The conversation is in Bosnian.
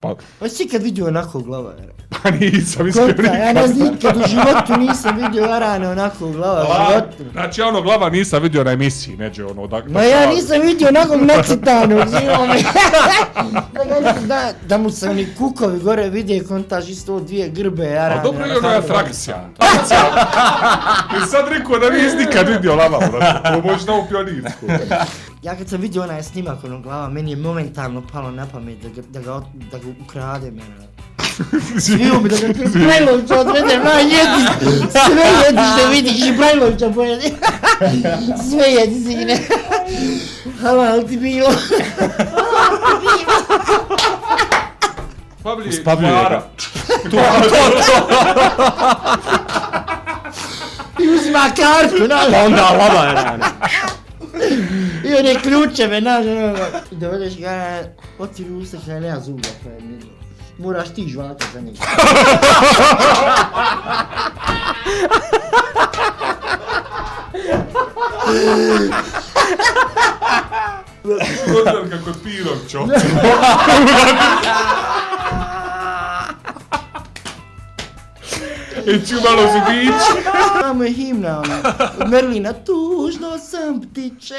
Pa si kad vidio onako glavara? Pa nisam iskreno. Ja ne znam, nikad u životu nisam vidio Arane onako glava u životu. Znači, ono glava nisam vidio na emisiji, neđe ono da... Ma ja nisam vidio onakog nacitanog, da mu se oni kukovi gore vide, kontaž isto dvije grbe Arane. A dobro je ono atrakcija. I sad rekao da nisi nikad vidio lava, brate, to možeš na u Pionirsku. Ja kad sam vidio onaj snimak onog glava, meni je momentalno palo na pamet da ga ukrade mene. Sviju mi da ga Brajlovića odvedem, jedi, sve jediš da vidiš i Brajlovića pojedi. Sve jedi sine. Halal ti bilo. Uspavljuje ga. I uzima kartu, Pa onda lava je rane. I one ključeve, znaš, dovedeš ga, otviri usta što nema zuba, pa je milo. Moraš ti žvaka za njega. Kotarka kod pirog čoče. I ću malo zubić. Tamo je himna ona, od Merlina, tužno sam ptiče.